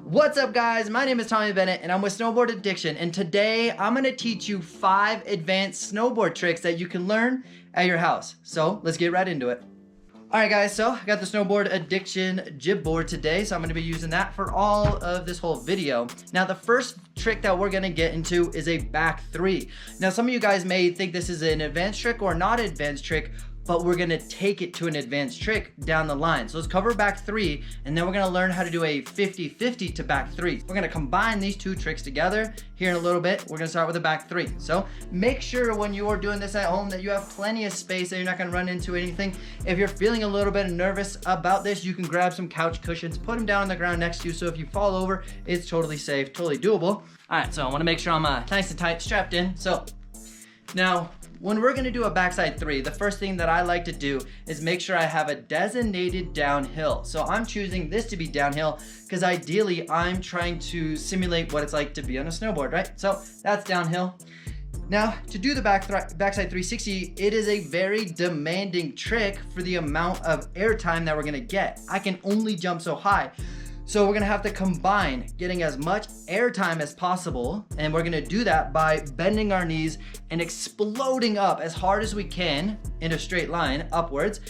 What's up guys, my name is Tommie Bennett and I'm with Snowboard Addiction, and today I'm going to teach you 5 advanced snowboard tricks that you can learn at your house. So let's get right into it. Alright guys, so I got the Snowboard Addiction jib board today, so I'm going to be using that for all of this whole video. Now the first trick that we're going to get into is a back 3. Now some of you guys may think this is an advanced trick or not an advanced trick, but we're gonna take it to an advanced trick down the line. So let's cover back 3, and then we're gonna learn how to do a 50-50 to back 3. We're gonna combine these 2 tricks together here in a little bit. We're gonna start with a back 3. So make sure when you are doing this at home that you have plenty of space, that you're not gonna run into anything. If you're feeling a little bit nervous about this, you can grab some couch cushions, put them down on the ground next to you, so if you fall over, it's totally safe, totally doable. All right, so I wanna make sure I'm nice and tight strapped in. So now, when we're gonna do a backside 3, the first thing that I like to do is make sure I have a designated downhill. So I'm choosing this to be downhill because ideally I'm trying to simulate what it's like to be on a snowboard, right? So that's downhill. Now, to do the backside 360, it is a very demanding trick for the amount of air time that we're gonna get. I can only jump so high. So we're gonna have to combine getting as much air time as possible, and we're gonna do that by bending our knees and exploding up as hard as we can in a straight line upwards.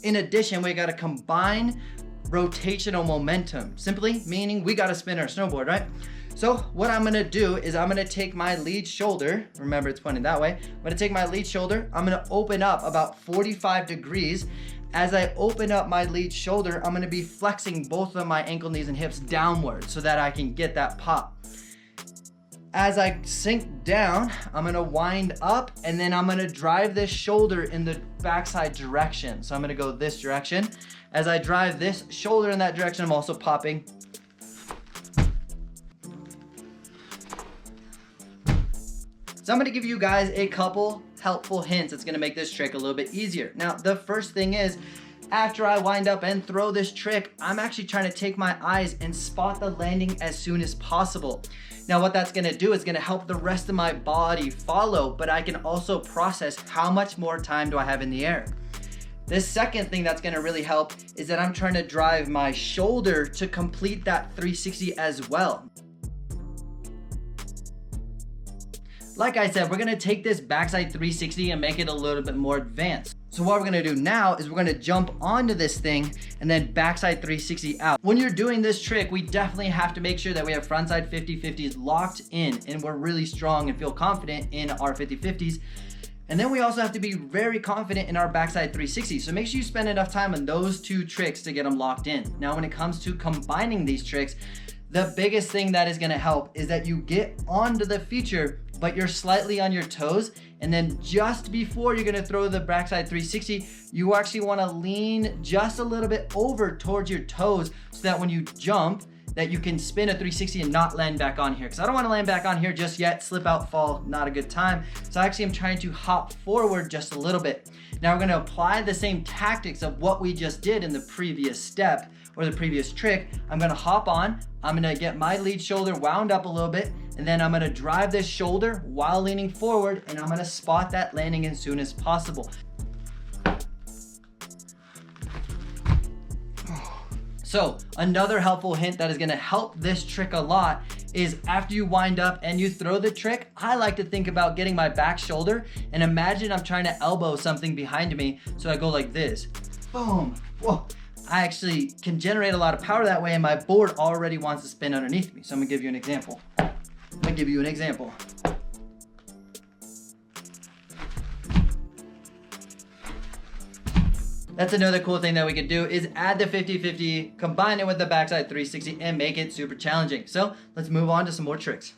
In addition, we gotta combine rotational momentum, simply meaning we gotta spin our snowboard, right? So what I'm gonna do is I'm gonna take my lead shoulder, remember it's pointed that way, I'm gonna take my lead shoulder, I'm gonna open up about 45 degrees. As I open up my lead shoulder, I'm gonna be flexing both of my ankle, knees, and hips downward so that I can get that pop. As I sink down, I'm gonna wind up, and then I'm gonna drive this shoulder in the backside direction. So I'm gonna go this direction. As I drive this shoulder in that direction, I'm also popping. So I'm gonna give you guys a couple helpful hints that's gonna make this trick a little bit easier. Now, the first thing is, after I wind up and throw this trick, I'm actually trying to take my eyes and spot the landing as soon as possible. Now, what that's gonna do is gonna help the rest of my body follow, but I can also process how much more time do I have in the air. The second thing that's gonna really help is that I'm trying to drive my shoulder to complete that 360 as well. Like I said, we're gonna take this backside 360 and make it a little bit more advanced. So what we're gonna do now is we're gonna jump onto this thing and then backside 360 out. When you're doing this trick, we definitely have to make sure that we have frontside 50-50s locked in and we're really strong and feel confident in our 50-50s. And then we also have to be very confident in our backside 360. So make sure you spend enough time on those 2 tricks to get them locked in. Now, when it comes to combining these tricks, the biggest thing that is gonna help is that you get onto the feature, but you're slightly on your toes, and then just before you're gonna throw the backside 360, you actually wanna lean just a little bit over towards your toes so that when you jump, that you can spin a 360 and not land back on here. Because I don't wanna land back on here just yet, slip out, fall, not a good time. So actually I'm trying to hop forward just a little bit. Now we're gonna apply the same tactics of what we just did in the previous step, or the previous trick. I'm gonna hop on, I'm gonna get my lead shoulder wound up a little bit, and then I'm gonna drive this shoulder while leaning forward, and I'm gonna spot that landing as soon as possible. So another helpful hint that is gonna help this trick a lot is after you wind up and you throw the trick, I like to think about getting my back shoulder and imagine I'm trying to elbow something behind me. So I go like this, boom, whoa. I actually can generate a lot of power that way, and my board already wants to spin underneath me. So I'm gonna give you an example. That's another cool thing that we can do is add the 50-50, combine it with the backside 360, and make it super challenging. So let's move on to some more tricks.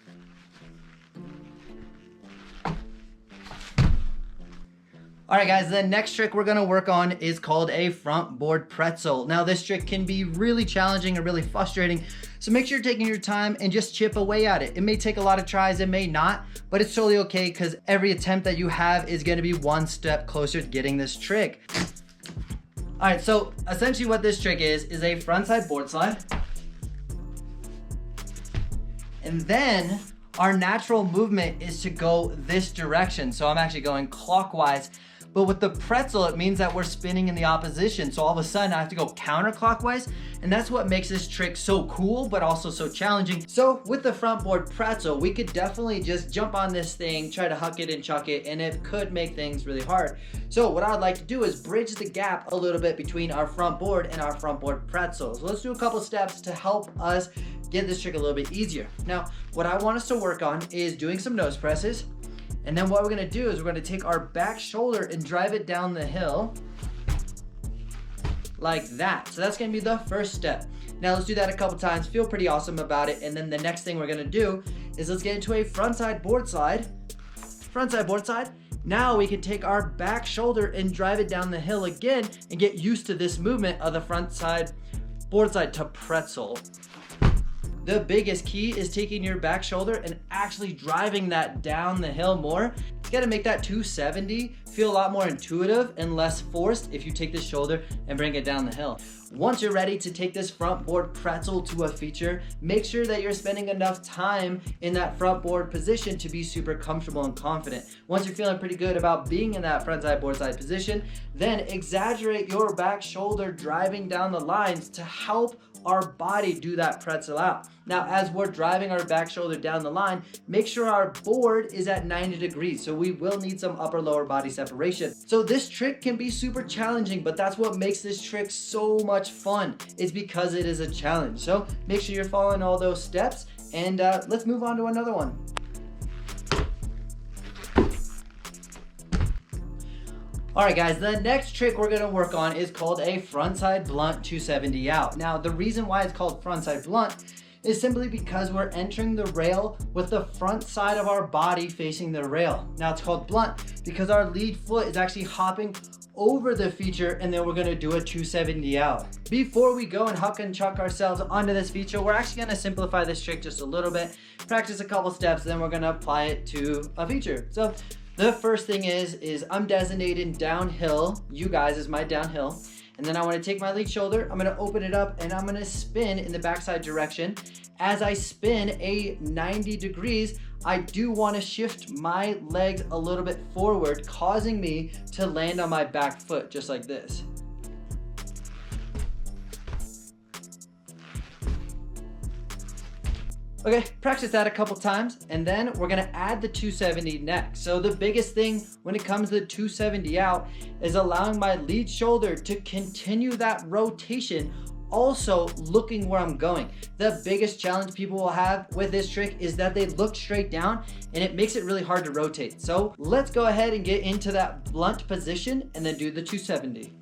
All right guys, the next trick we're gonna work on is called a front board pretzel. Now this trick can be really challenging and really frustrating, so make sure you're taking your time and just chip away at it. It may take a lot of tries, it may not, but it's totally okay because every attempt that you have is gonna be one step closer to getting this trick. All right, so essentially what this trick is a frontside boardslide. And then our natural movement is to go this direction. So I'm actually going clockwise. But with the pretzel, it means that we're spinning in the opposition. So all of a sudden I have to go counterclockwise, and that's what makes this trick so cool, but also so challenging. So with the front board pretzel, we could definitely just jump on this thing, try to huck it and chuck it, and it could make things really hard. So what I'd like to do is bridge the gap a little bit between our front board and our front board pretzel. So let's do a couple steps to help us get this trick a little bit easier. Now, what I want us to work on is doing some nose presses. And then what we're gonna do is we're gonna take our back shoulder and drive it down the hill like that. So that's gonna be the first step. Now let's do that a couple times, feel pretty awesome about it. And then the next thing we're gonna do is let's get into a frontside board slide. Frontside board slide. Now we can take our back shoulder and drive it down the hill again and get used to this movement of the frontside board slide to pretzel. The biggest key is taking your back shoulder and actually driving that down the hill more. It's gonna make that 270 feel a lot more intuitive and less forced if you take the shoulder and bring it down the hill. Once you're ready to take this front board pretzel to a feature, make sure that you're spending enough time in that front board position to be super comfortable and confident. Once you're feeling pretty good about being in that frontside board slide position, then exaggerate your back shoulder driving down the lines to help our body do that pretzel out. Now, as we're driving our back shoulder down the line, make sure our board is at 90 degrees. So we will need some upper lower body separation. So this trick can be super challenging, but that's what makes this trick so much fun. It's because it is a challenge. So make sure you're following all those steps, and let's move on to another one. All right, guys, the next trick we're gonna work on is called a frontside blunt 270 out. Now, the reason why it's called frontside blunt is simply because we're entering the rail with the front side of our body facing the rail. Now, it's called blunt because our lead foot is actually hopping over the feature, and then we're gonna do a 270 out. Before we go and huck and chuck ourselves onto this feature, we're actually gonna simplify this trick just a little bit, practice a couple steps, then we're gonna apply it to a feature. So the first thing is I'm designating downhill, you guys is my downhill, and then I wanna take my lead shoulder, I'm gonna open it up, and I'm gonna spin in the backside direction. As I spin a 90 degrees, I do wanna shift my legs a little bit forward, causing me to land on my back foot, just like this. Okay, practice that a couple times, and then we're gonna add the 270 next. So the biggest thing when it comes to 270 out is allowing my lead shoulder to continue that rotation, also looking where I'm going. The biggest challenge people will have with this trick is that they look straight down, and it makes it really hard to rotate. So let's go ahead and get into that blunt position and then do the 270.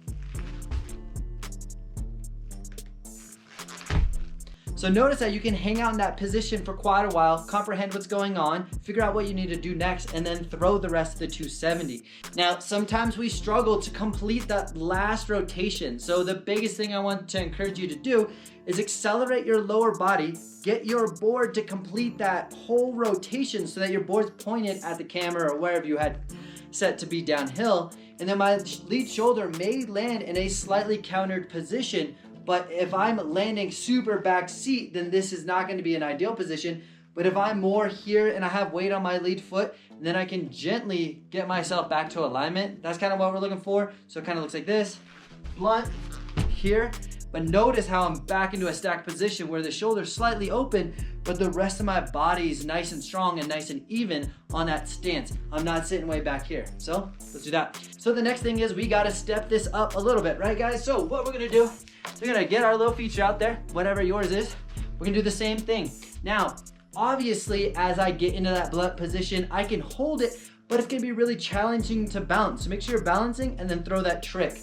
So notice that you can hang out in that position for quite a while, comprehend what's going on, figure out what you need to do next, and then throw the rest of the 270. Now, sometimes we struggle to complete that last rotation. So the biggest thing I want to encourage you to do is accelerate your lower body, get your board to complete that whole rotation so that your board's pointed at the camera or wherever you had set to be downhill. And then my lead shoulder may land in a slightly countered position, but if I'm landing super back seat, then this is not going to be an ideal position. But if I'm more here and I have weight on my lead foot, then I can gently get myself back to alignment. That's kind of what we're looking for. So it kind of looks like this, blunt here. But notice how I'm back into a stacked position where the shoulder's slightly open, but the rest of my body is nice and strong and nice and even on that stance. I'm not sitting way back here. So let's do that. So the next thing is we got to step this up a little bit, right guys? So what we're going to do, we're gonna get our little feature out there, whatever yours is. We're gonna do the same thing. Now, obviously, as I get into that blunt position, I can hold it, but it's gonna be really challenging to balance. So make sure you're balancing and then throw that trick.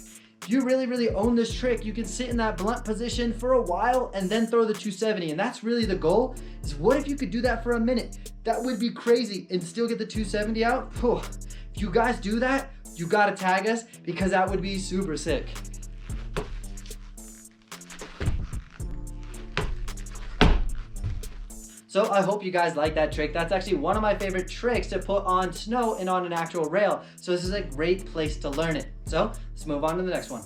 If you really own this trick, you can sit in that blunt position for a while and then throw the 270. And that's really the goal, is what if you could do that for a minute? That would be crazy and still get the 270 out. Whew. If you guys do that, you gotta tag us because that would be super sick. So I hope you guys like that trick. That's actually one of my favorite tricks to put on snow and on an actual rail. So this is a great place to learn it. So let's move on to the next one.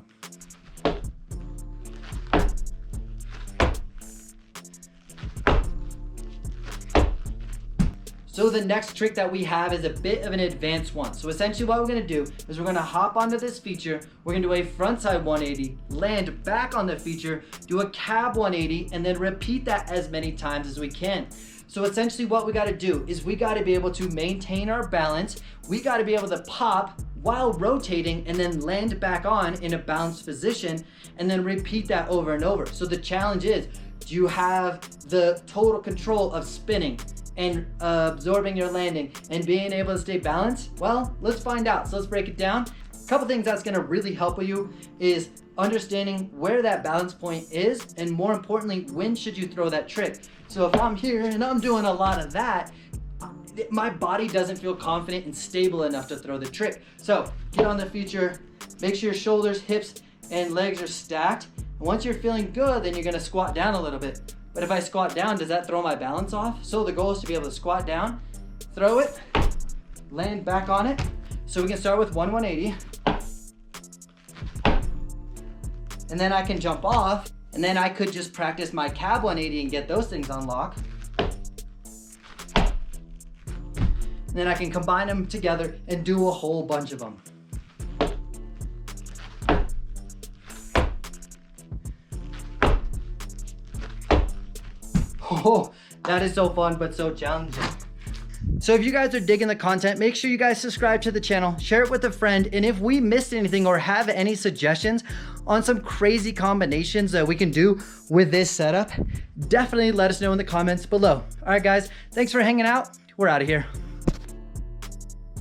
So the next trick that we have is a bit of an advanced one. So essentially what we're gonna do is we're gonna hop onto this feature, we're gonna do a frontside 180, land back on the feature, do a cab 180, and then repeat that as many times as we can. So essentially what we gotta do is we gotta be able to maintain our balance, we gotta be able to pop while rotating and then land back on in a balanced position and then repeat that over and over. So the challenge is, do you have the total control of spinning and absorbing your landing and being able to stay balanced? Well, let's find out. So let's break it down. A couple things that's gonna really help you is understanding where that balance point is, and more importantly, when should you throw that trick. So if I'm here and I'm doing a lot of that, my body doesn't feel confident and stable enough to throw the trick. So get on the feature, make sure your shoulders, hips, and legs are stacked. And once you're feeling good, then you're gonna squat down a little bit. But if I squat down, does that throw my balance off? So the goal is to be able to squat down, throw it, land back on it. So we can start with 180. And then I can jump off, and then I could just practice my cab 180 and get those things on lock. And then I can combine them together and do a whole bunch of them. Oh, that is so fun, but so challenging. So if you guys are digging the content, make sure you guys subscribe to the channel, share it with a friend, and if we missed anything or have any suggestions on some crazy combinations that we can do with this setup, definitely let us know in the comments below. All right, guys, thanks for hanging out. We're out of here.